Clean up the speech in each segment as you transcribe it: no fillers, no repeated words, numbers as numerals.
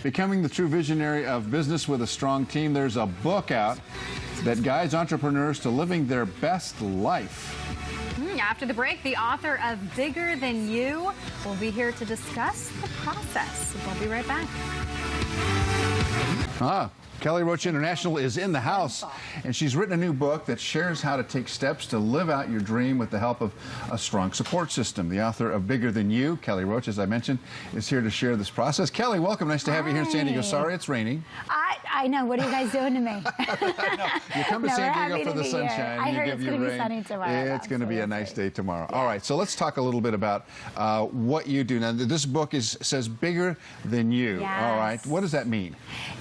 Becoming the True Visionary of Business with a Strong Team. There's a book out that guides entrepreneurs to living their best life. After the break, the author of Bigger Than You will be here to discuss the process. We'll be right back. Kelly Roach International is in the house, and she's written a new book that shares how to take steps to live out your dream with the help of a strong support system. The author of Bigger Than You, Kelly Roach, as I mentioned, is here to share this process. Kelly, welcome. Nice to have you here in San Diego. Sorry it's raining. I know. What are you guys doing to me? You come to San Diego for the sunshine. I heard give it's you going to be rain. sunny tomorrow. It's going to be a nice day tomorrow. Yeah. All right, so let's talk a little bit about what you do. Now, this book says Bigger Than You. Yes. All right, what does that mean?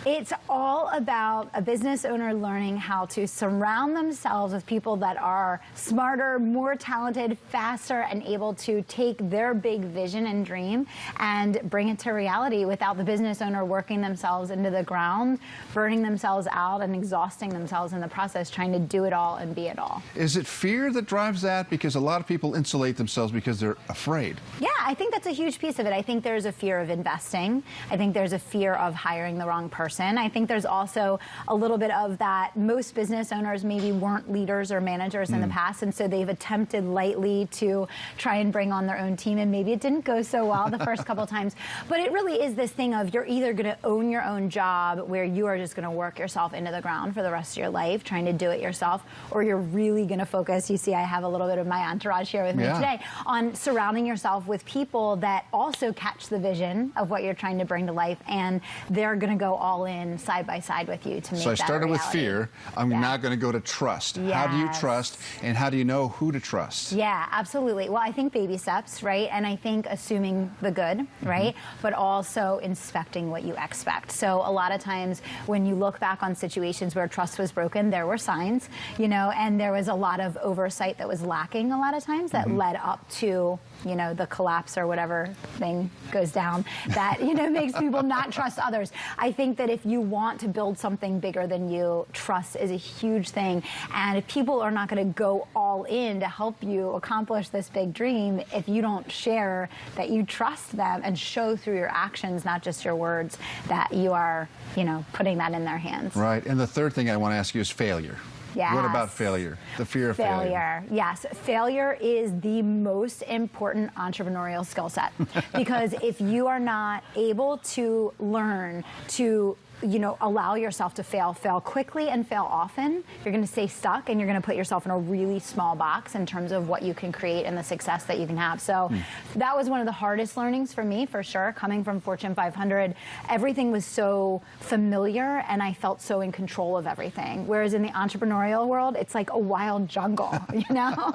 It's all about a business owner learning how to surround themselves with people that are smarter, more talented, faster, and able to take their big vision and dream and bring it to reality without the business owner working themselves into the ground, burning themselves out, and exhausting themselves in the process, trying to do it all and be it all. Is it fear that drives that? Because a lot of people insulate themselves because they're afraid. Yeah, I think that's a huge piece of it. I think there's a fear of investing. I think there's a fear of hiring the wrong person. I think there's also a little bit of that. Most business owners maybe weren't leaders or managers in the past, and so they've attempted lightly to try and bring on their own team, and maybe it didn't go so well the first couple times. But it really is this thing of you're either going to own your own job where you are just going to work yourself into the ground for the rest of your life trying to do it yourself, or you're really going to focus. You see, I have a little bit of my entourage here with me today on surrounding yourself with people that also catch the vision of what you're trying to bring to life, and they're going to go all in side by side with you to make that a reality. So I started with fear. I'm now going to go to trust. Yes. How do you trust, and how do you know who to trust? Yeah, absolutely. Well, I think baby steps, right? And I think assuming the good, right? But also inspecting what you expect. So a lot of times when you look back on situations where trust was broken, there were signs, you know, and there was a lot of oversight that was lacking a lot of times that led up to, you know, the collapse or whatever thing goes down that, you know, makes people not trust others. I think that if you want to build something bigger than you, trust is a huge thing. And if people are not going to go all in to help you accomplish this big dream, if you don't share that you trust them and show through your actions, not just your words, that you are, you know, putting that in their hands. Right. And the third thing I want to ask you is failure. Yes. What about failure? The fear of failure. Yes, failure is the most important entrepreneurial skill set because if you are not able to learn to, you know, allow yourself to fail quickly and fail often, you're going to stay stuck and you're going to put yourself in a really small box in terms of what you can create and the success that you can have. So that was one of the hardest learnings for me, for sure. Coming from Fortune 500, everything was so familiar and I felt so in control of everything. Whereas in the entrepreneurial world, it's like a wild jungle, you know?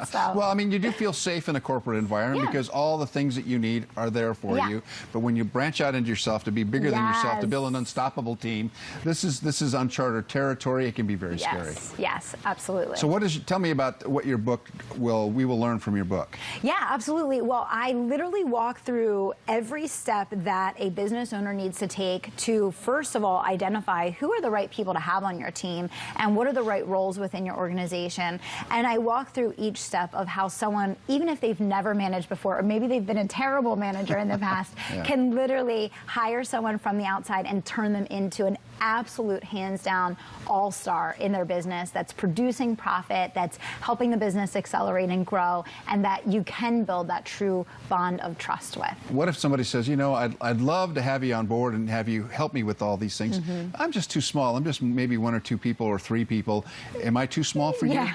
So. Well, I mean, you do feel safe in a corporate environment because all the things that you need are there for you. But when you branch out into yourself to be bigger than yourself, to build an unstoppable team, this is uncharted territory. It can be very scary. Yes, absolutely. So tell me about what your book we will learn from your book. Yeah, absolutely. Well, I literally walk through every step that a business owner needs to take to, first of all, identify who are the right people to have on your team and what are the right roles within your organization. And I walk through each step of how someone, even if they've never managed before, or maybe they've been a terrible manager in the past, can literally hire someone from the outside and turn them into an absolute hands-down all-star in their business that's producing profit, that's helping the business accelerate and grow, and that you can build that true bond of trust with. What if somebody says, you know, I'd love to have you on board and have you help me with all these things. I'm just too small. I'm just maybe 1 or 2 people or 3 people. Am I too small for you?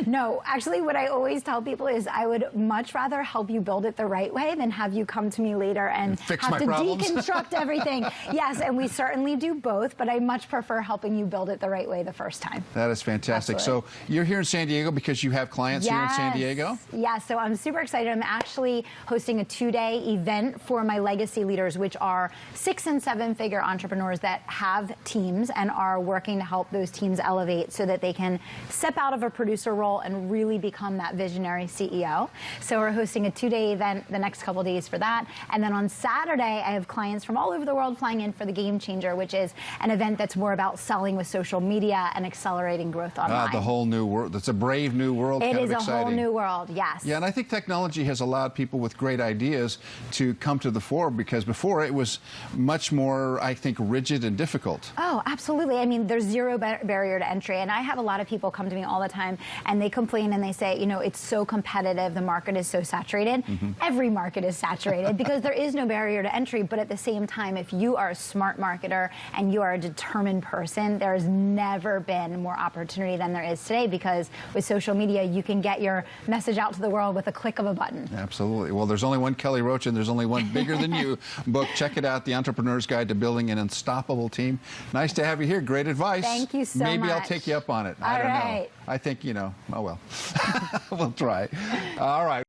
No, actually what I always tell people is I would much rather help you build it the right way than have you come to me later and fix have my to problems. deconstruct everything. Yes, and we certainly do both, but I much prefer helping you build it the right way the first time. That is fantastic. Absolutely. So you're here in San Diego because you have clients here in San Diego? Yeah, so I'm super excited. I'm actually hosting a 2-day event for my legacy leaders, which are 6- and 7-figure entrepreneurs that have teams and are working to help those teams elevate so that they can step out of a producer role and really become that visionary CEO. So we're hosting a 2-day event the next couple days for that. And then on Saturday, I have clients from all over the world flying in for the Game Changer, which is an an event that's more about selling with social media and accelerating growth online. The whole new world. It's a brave new world. It kind is of a exciting. whole new world, yes. Yeah, and I think technology has allowed people with great ideas to come to the fore, because before it was much more, I think, rigid and difficult. Oh, absolutely. I mean, there's zero barrier to entry. And I have a lot of people come to me all the time and they complain and they say, you know, it's so competitive. The market is so saturated. Every market is saturated because there is no barrier to entry. But at the same time, if you are a smart marketer and you are a determined person, there has never been more opportunity than there is today, because with social media, you can get your message out to the world with a click of a button. Absolutely. Well, there's only one Kelly Roach and there's only one Bigger Than You book. Check it out, The Entrepreneur's Guide to Building an Unstoppable Team. Nice to have you here. Great advice. Thank you so Maybe much. I'll take you up on it. I don't know. I think, you know, oh well. We'll try. All right.